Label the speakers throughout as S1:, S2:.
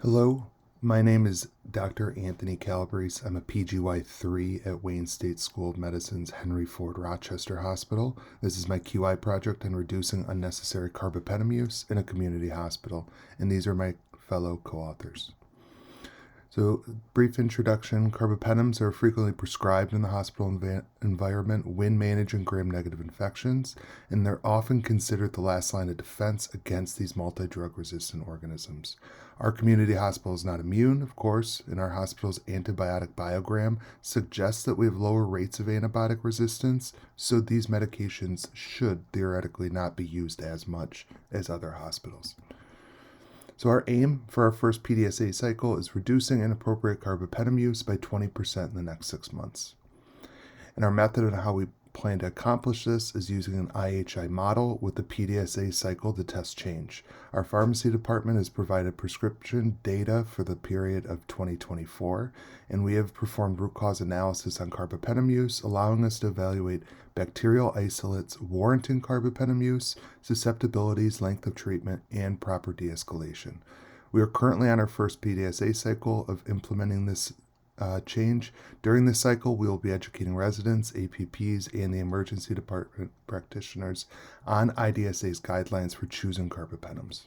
S1: Hello, my name is Dr. Anthony Calabrese. I'm a PGY3 at Wayne State School of Medicine's Henry Ford Rochester Hospital. This is my QI project on reducing unnecessary carbapenem use in a community hospital, and these are my fellow co-authors. So, brief introduction. Carbapenems are frequently prescribed in the hospital environment when managing gram-negative infections, and they're often considered the last line of defense against these multi-drug resistant organisms. Our community hospital is not immune, of course, and our hospital's antibiotic biogram suggests that we have lower rates of antibiotic resistance, so these medications should theoretically not be used as much as other hospitals. So our aim for our first PDSA cycle is reducing inappropriate carbapenem use by 20% in the next 6 months. And our method and how we plan to accomplish this is using an IHI model with the PDSA cycle to test change. Our pharmacy department has provided prescription data for the period of 2024, and we have performed root cause analysis on carbapenem use, allowing us to evaluate bacterial isolates warranting carbapenem use, susceptibilities, length of treatment, and proper de-escalation. We are currently on our first PDSA cycle of implementing this change. During this cycle, we will be educating residents, APPs, and the emergency department practitioners on IDSA's guidelines for choosing carbapenems.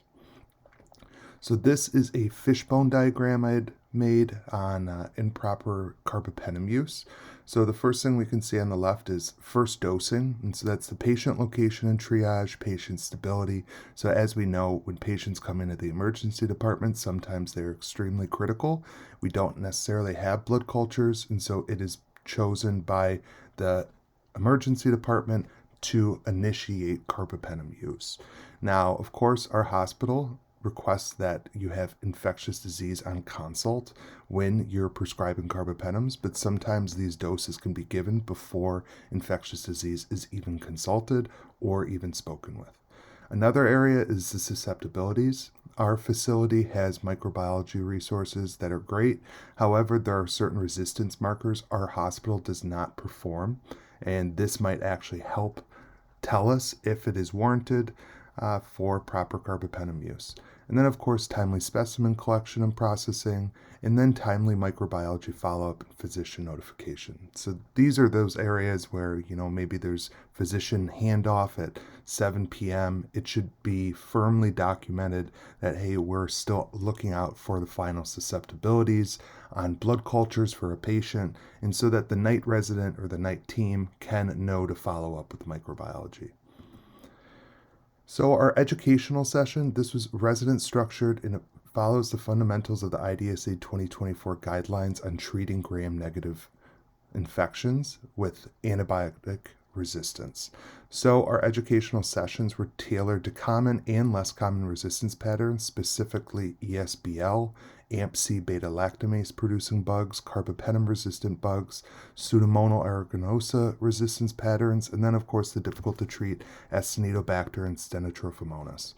S1: So this is a fishbone diagram I had made on improper carbapenem use. So the first thing we can see on the left is first dosing, and so that's the patient location and triage, patient stability. So as we know, when patients come into the emergency department, sometimes they're extremely critical. We don't necessarily have blood cultures, and so it is chosen by the emergency department to initiate carbapenem use. Now, of course, our hospital requests that you have infectious disease on consult when you're prescribing carbapenems, but sometimes these doses can be given before infectious disease is even consulted or even spoken with. Another area is the susceptibilities. Our facility has microbiology resources that are great. However, there are certain resistance markers our hospital does not perform, and this might actually help tell us if it is warranted for proper carbapenem use. And then, of course, timely specimen collection and processing, and then timely microbiology follow-up and physician notification. So these are those areas where, maybe there's physician handoff at 7 p.m. It should be firmly documented that, hey, we're still looking out for the final susceptibilities on blood cultures for a patient, and so that the night resident or the night team can know to follow up with microbiology. So our educational session, this was resident structured and it follows the fundamentals of the IDSA 2024 guidelines on treating gram-negative infections with antibiotic resistance. So our educational sessions were tailored to common and less common resistance patterns, specifically ESBL, AMP-C beta-lactamase producing bugs, carbapenem-resistant bugs, Pseudomonas aeruginosa resistance patterns, and then, of course, the difficult-to-treat Acinetobacter and Stenotrophomonas.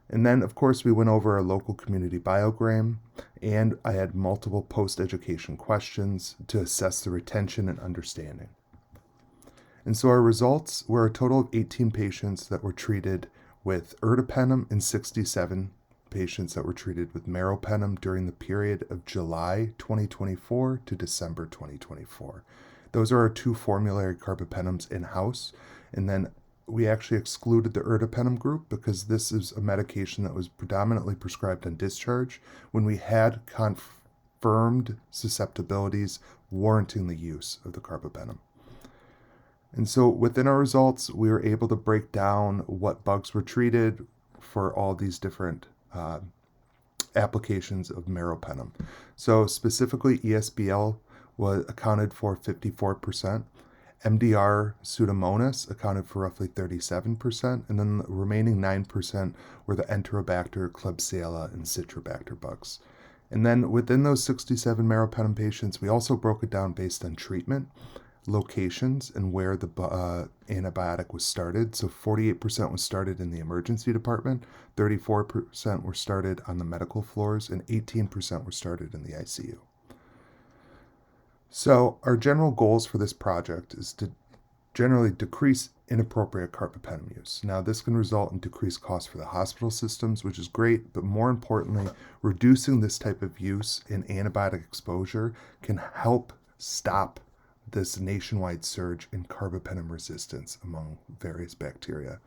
S1: And then, of course, we went over our local community biogram, and I had multiple post-education questions to assess the retention and understanding. And so our results were a total of 18 patients that were treated with ertapenem and 67 patients that were treated with meropenem during the period of July 2024 to December 2024. Those are our two formulary carbapenems in-house, and then we actually excluded the ertapenem group because this is a medication that was predominantly prescribed on discharge when we had confirmed susceptibilities warranting the use of the carbapenem. And so within our results, we were able to break down what bugs were treated for all these different applications of meropenem. So specifically, ESBL was accounted for 54%. MDR Pseudomonas accounted for roughly 37%, and then the remaining 9% were the Enterobacter, Klebsiella, and Citrobacter bugs. And then within those 67 meropenem patients, we also broke it down based on treatment, locations, and where the antibiotic was started. So 48% was started in the emergency department, 34% were started on the medical floors, and 18% were started in the ICU. So our general goals for this project is to generally decrease inappropriate carbapenem use. Now, this can result in decreased costs for the hospital systems, which is great, but more importantly, reducing this type of use in antibiotic exposure can help stop this nationwide surge in carbapenem resistance among various bacteria.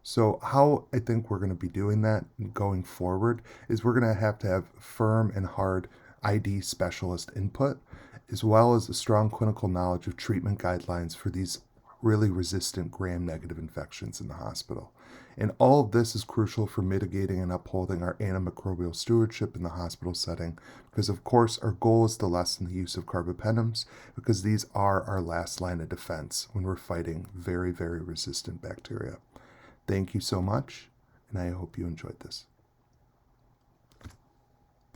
S1: So how I think we're going to be doing that going forward is we're going to have firm and hard ID specialist input, as well as a strong clinical knowledge of treatment guidelines for these really resistant gram-negative infections in the hospital. And all of this is crucial for mitigating and upholding our antimicrobial stewardship in the hospital setting, because of course our goal is to lessen the use of carbapenems, because these are our last line of defense when we're fighting very, very resistant bacteria. Thank you so much, and I hope you enjoyed this.